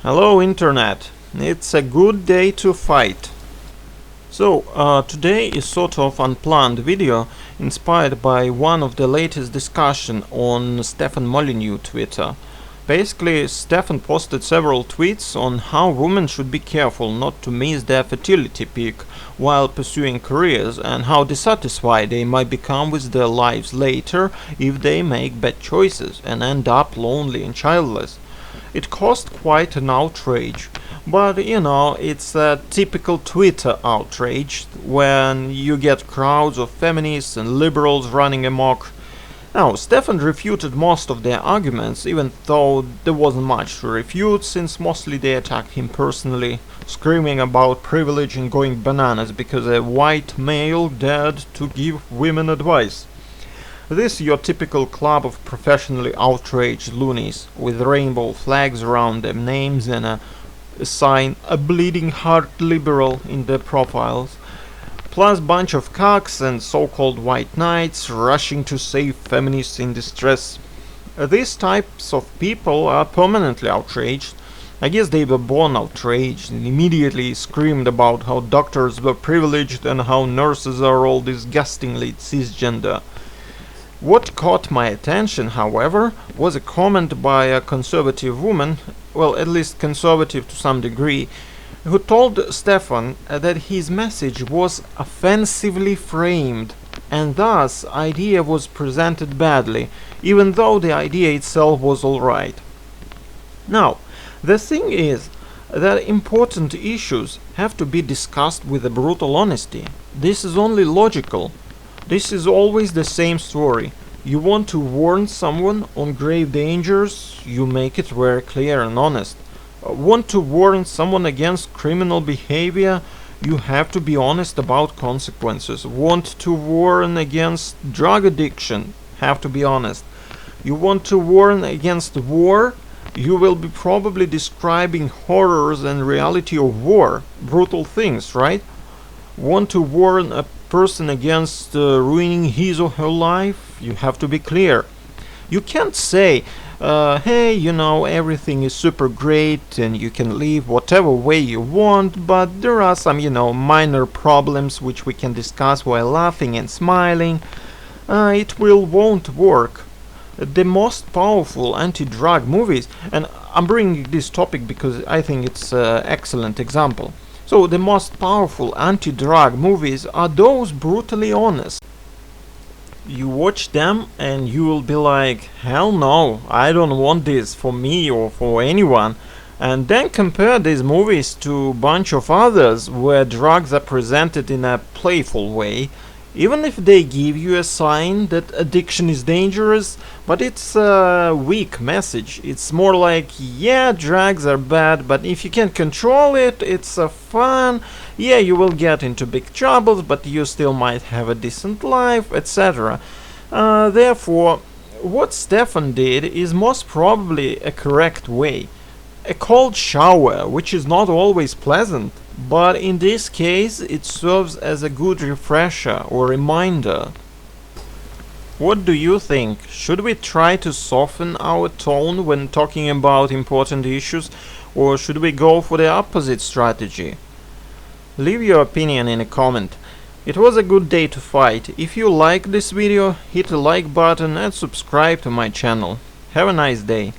Hello Internet, it's a good day to fight. Today is sort of unplanned video inspired by one of the latest discussion on Stefan Molyneux Twitter. Basically, Stefan posted several tweets on how women should be careful not to miss their fertility peak while pursuing careers and how dissatisfied they might become with their lives later if they make bad choices and end up lonely and childless. It caused quite an outrage, but it's a typical Twitter outrage when you get crowds of feminists and liberals running amok. Now, Stefan refuted most of their arguments, even though there wasn't much to refute, since mostly they attacked him personally, screaming about privilege and going bananas because a white male dared to give women advice. This is your typical club of professionally outraged loonies, with rainbow flags around their names and a sign, a bleeding heart liberal, in their profiles, plus bunch of cocks and so-called white knights rushing to save feminists in distress. These types of people are permanently outraged. I guess they were born outraged and immediately screamed about how doctors were privileged and how nurses are all disgustingly cisgender. What caught my attention, however, was a comment by a conservative woman, well, at least conservative to some degree, who told Stefan that his message was offensively framed, and thus idea was presented badly, even though the idea itself was alright. Now, the thing is that important issues have to be discussed with a brutal honesty. This is only logical. This is always the same story. You want to warn someone on grave dangers, you make it very clear and honest. Want to warn someone against criminal behavior, you have to be honest about consequences. Want to warn against drug addiction, have to be honest. You want to warn against war, you will be probably describing horrors and reality of war, brutal things, right? Want to warn a person against ruining his or her life, you have to be clear. You can't say, hey, everything is super great and you can live whatever way you want, but there are some, minor problems which we can discuss while laughing and smiling. It won't work. The most powerful anti-drug movies, and I'm bringing this topic because I think it's an excellent example. So the most powerful anti-drug movies are those brutally honest. You watch them and you will be like, hell no, I don't want this for me or for anyone. And then compare these movies to a bunch of others where drugs are presented in a playful way, even if they give you a sign that addiction is dangerous, but it's a weak message. It's more like, yeah, drugs are bad, but if you can control it, it's fun. Yeah, you will get into big troubles, but you still might have a decent life, etc. Therefore, what Stefan did is most probably a correct way. A cold shower, which is not always pleasant, but in this case it serves as a good refresher or reminder. What do you think? Should we try to soften our tone when talking about important issues, or should we go for the opposite strategy? Leave your opinion in a comment. It was a good day to fight. If you like this video, hit the like button and subscribe to my channel. Have a nice day.